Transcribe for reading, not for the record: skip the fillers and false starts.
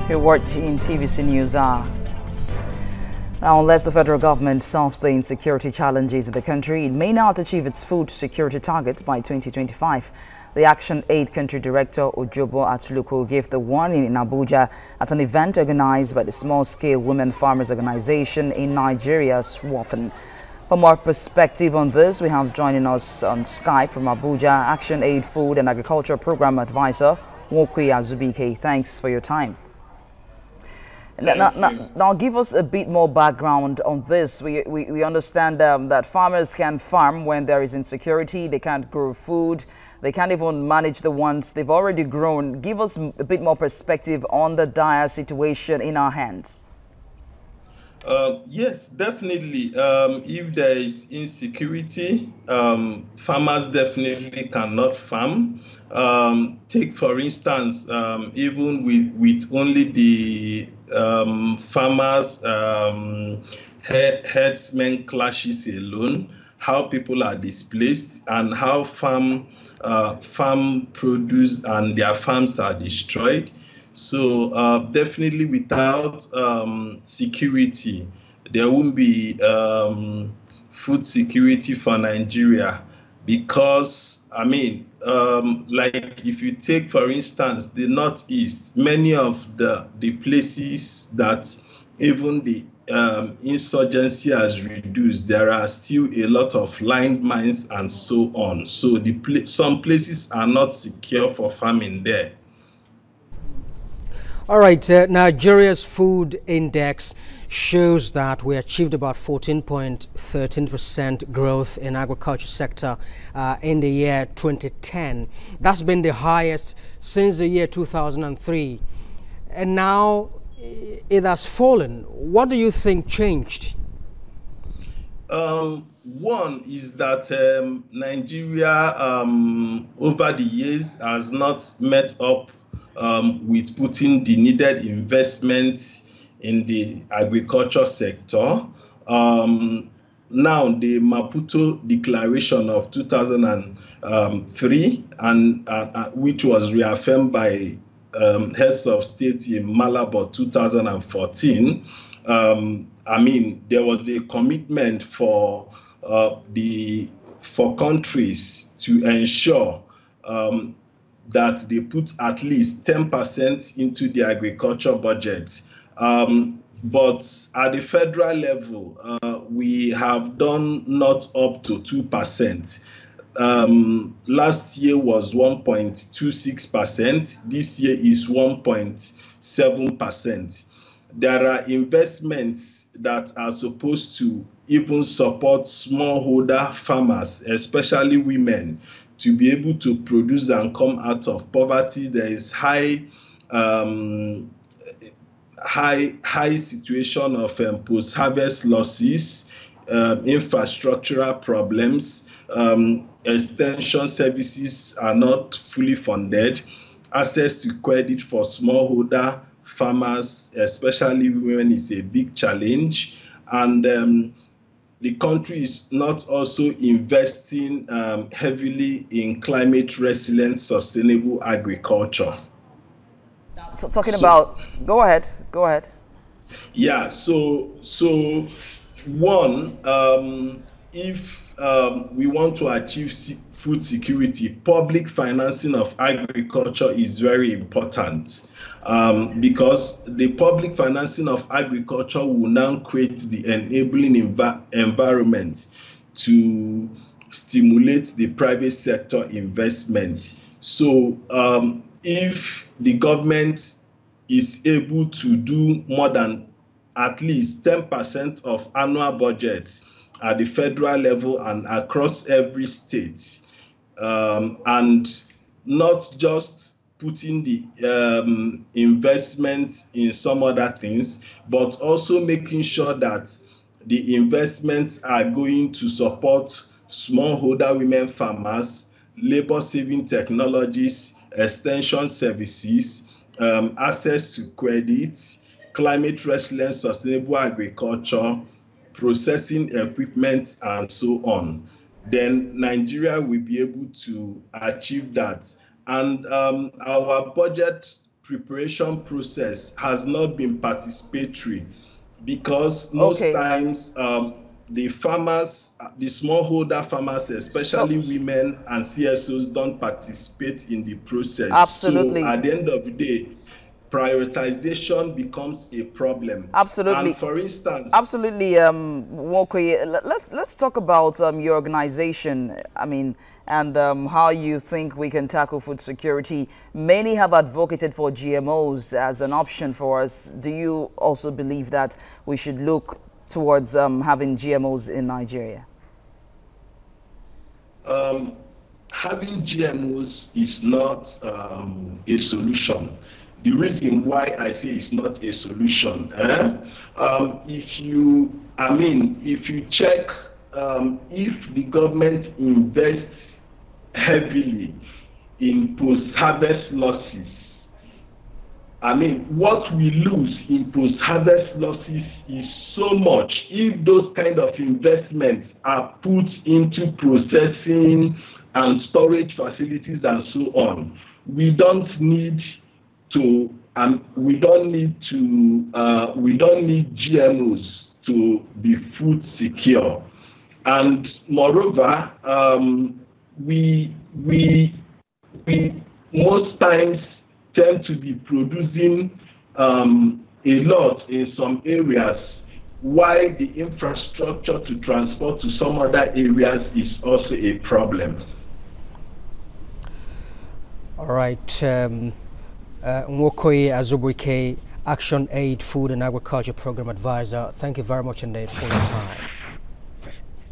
You're watching TVC News Hour. Now, unless the federal government solves the insecurity challenges in the country, it may not achieve its food security targets by 2025. The Action Aid Country Director Nwokoye Azubuike gave the warning in Abuja at an event organized by the small-scale women farmers organization in Nigeria, SWAFN. For more perspective on this, we have joining us on Skype from Abuja, Action Aid Food and Agriculture Program Advisor Nwokoye Azubuike. Thanks for your time. Now, give us a bit more background on this. We understand that farmers can farm when there is insecurity. They can't grow food. They can't even manage the ones they've already grown. Give us a bit more perspective on the dire situation in our hands. Yes, definitely. If there is insecurity, farmers definitely cannot farm. Take, for instance, even with only the farmers' herdsmen clashes alone, how people are displaced and how farm produce and their farms are destroyed. So definitely without security, there won't be food security for Nigeria, because, I mean, like if you take, for instance, the Northeast, many of the places that even the insurgency has reduced, there are still a lot of landmines and so on. So some places are not secure for farming there. All right, Nigeria's food index shows that we achieved about 14.13% growth in agriculture sector in the year 2010. That's been the highest since the year 2003. And now it has fallen. What do you think changed? One is that Nigeria over the years has not met up with putting the needed investment in the agriculture sector. Now, the Maputo Declaration of 2003, which was reaffirmed by heads of state in Malabo 2014, I mean, there was a commitment for countries to ensure that they put at least 10% into the agriculture budget. But at the federal level, we have done not up to 2%. Last year was 1.26%. This year is 1.7%. There are investments that are supposed to even support smallholder farmers, especially women, to be able to produce and come out of poverty. There is high situation of post-harvest losses, infrastructural problems, extension services are not fully funded, access to credit for smallholder farmers, especially women, is a big challenge, and the country is not also investing heavily in climate resilient, sustainable agriculture. Go ahead. Yeah, so one, if we want to achieve food security, public financing of agriculture is very important, because the public financing of agriculture will now create the enabling environment to stimulate the private sector investment. So if the government is able to do more than at least 10% of annual budget at the federal level and across every state, and not just putting the investments in some other things, but also making sure that the investments are going to support smallholder women farmers, labor-saving technologies, extension services, access to credit, climate resilient, sustainable agriculture, processing equipment, and so on, then Nigeria will be able to achieve that. And our budget preparation process has not been participatory, because most times the farmers, the smallholder farmers, especially women and CSOs, don't participate in the process. Absolutely. So at the end of the day, prioritization becomes a problem. Absolutely. And for instance, absolutely, Nwokoye, let's talk about your organization. I mean, and how you think we can tackle food security. Many have advocated for GMOs as an option for us. Do you also believe that we should look towards having GMOs in Nigeria? Having GMOs is not a solution. The reason why I say it's not a solution, if you check, if the government invests heavily in post-harvest losses, what we lose in post-harvest losses is so much. If those kind of investments are put into processing and storage facilities and so on, we don't need GMOs to be food secure. And moreover, we most times tend to be producing a lot in some areas, while the infrastructure to transport to some other areas is also a problem. All right. Nwokoye Azubuike, Action Aid Food and Agriculture Program Advisor, thank you very much indeed for your time.